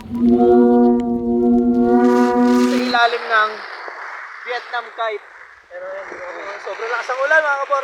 Sa ilalim ng Vietnam kite. Pero sobrang lakas ang ulan mga kabor.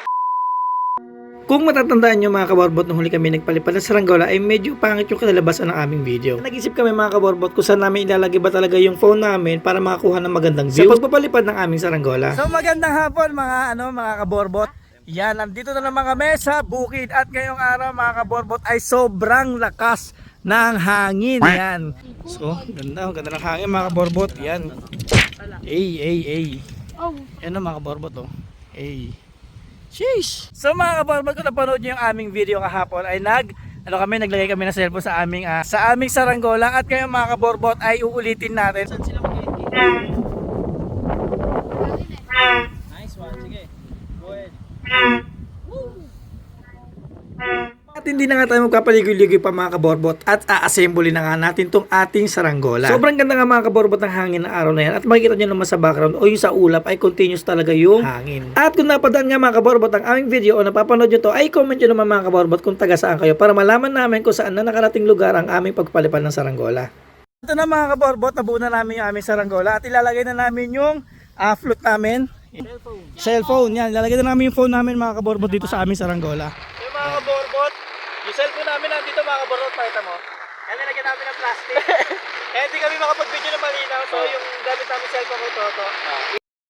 Kung matatandaan nyo mga kaborbot, nung huli kami nagpalipad ng saranggola ay medyo pangit yung kinalabasan ng aming video. Nag-isip kami mga kaborbot kung saan namin ilalagay ba talaga yung phone namin para makakuha ng magandang view sa pagpapalipad ng aming saranggola. So magandang hapon mga kaborbot. Yan, nandito na naman kami sa bukid at ngayong araw mga kaborbot ay sobrang lakas ng hangin. Yan. So, ganda ng hangin mga kaborbot. Yan. Ay. Yan na mga kaborbot oh. Ay. Sheesh! So mga kaborbot, kung napanood nyo yung aming video kahapon ay naglagay kami ng cellphone sa aming saranggola at ngayon mga kaborbot ay uulitin natin. Saan sila mag-edit? Nice one, sige. Go ahead. At hindi na nga tayo magpapaligoy-ligoy pa mga kaborbot at a-assemble na nga natin tong ating saranggola. Sobrang ganda nga mga kaborbot ng hangin na araw na yan at makikita nyo naman sa background o yung sa ulap ay continuous talaga yung hangin. At kung napadaan nga mga kaborbot ang aming video o napapanood nyo to ay comment nyo naman mga kaborbot kung taga saan kayo para malaman namin kung saan na nakarating lugar ang aming pagpalipad ng saranggola. Ito na mga kaborbot, nabuo na namin yung aming saranggola at ilalagay na namin yung float namin. Cellphone, yan. Ilalagay na namin yung phone namin mga kaborbot dito sa aming saranggola. Yung mga kaborbot, yung cellphone namin nandito mga kaborbot, pakita mo. Yan, nilagyan namin ng plastic. Kaya hindi kami makapag-video na malinaw. So yung gamit namin cellphone ko ito.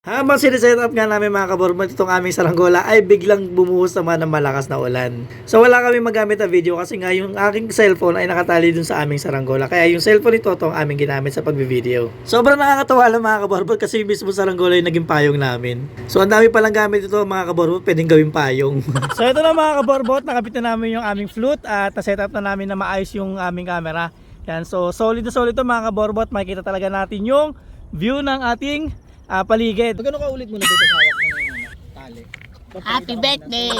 Habang siniset up nga namin mga kaborbot itong aming saranggola ay biglang bumuhos naman ng malakas na ulan. So wala kami magamit na video kasi nga yung aking cellphone ay nakatali dun sa aming saranggola. Kaya yung cellphone nito itong aming ginamit sa pagbi-video. Sobrang nakakatawa lang mga kaborbot kasi yung mismo saranggola yung naging payong namin. So ang dami palang gamit ito mga kaborbot, pwedeng gawing payong. So ito na mga kaborbot, nakapit na namin yung aming flute at na-set up na namin na maayos yung aming camera. Yan, so solid na solid ito mga kaborbot, makikita talaga natin yung view ng ating paligid. Magkano ka ulit muna dito sa hawak mo ng tali? Happy birthday!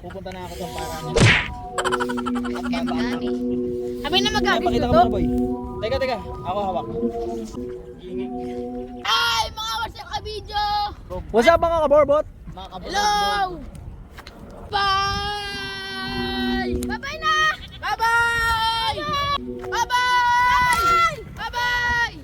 Pupunta na ako doon para Sabi na mag-happy pakita ka to. muna boy. Teka, ako hawak. Ay! Mga WhatsApp ka video! What's up mga kaborbot? Hello! Bye! Bye-bye na! Bye-bye! Bye-bye! Bye-bye!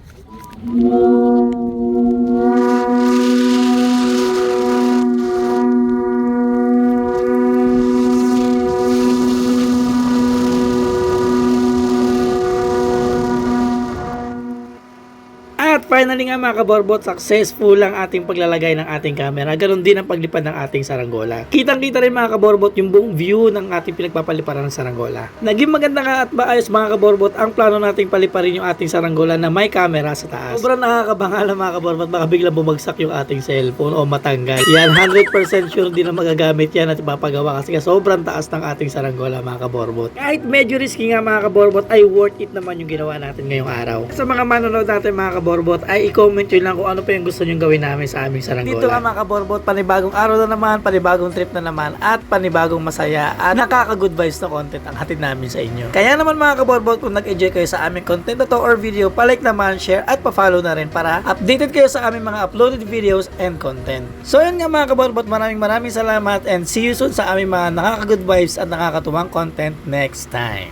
At finally nga mga kaborbot, successful ang ating paglalagay ng ating camera. Ganon din ang paglipad ng ating saranggola. Kitang-kita rin mga kaborbot yung buong view ng ating pinagpapaliparan ng saranggola. Naging maganda nga at maayos mga kaborbot ang plano nating paliparin yung ating saranggola na may camera sa taas. Sobrang nakakabangal mga kaborbot, baka biglang bumagsak yung ating cellphone o matanggal. Yan, 100% sure din na magagamit yan at ipapagawa kasi sobrang taas ng ating saranggola mga kaborbot. Kahit medyo risky nga mga kaborbot ay worth it naman yung ginawa natin ngayong araw. Sa mga manonood natin mga kaborbot ay i-comment nyo lang kung ano pa yung gusto nyo gawin namin sa aming saranggola. Dito nga mga kaborbot, panibagong araw na naman, panibagong trip na naman at panibagong masaya at nakaka-good vibes na content ang hatid namin sa inyo. Kaya naman mga kaborbot, kung nag-enjoy kayo sa aming content na to or video, palike naman, share at pa-follow na rin para updated kayo sa aming mga uploaded videos and content. So yun nga mga kaborbot, maraming salamat and see you soon sa aming mga nakaka-good vibes at nakakatuwang content next time.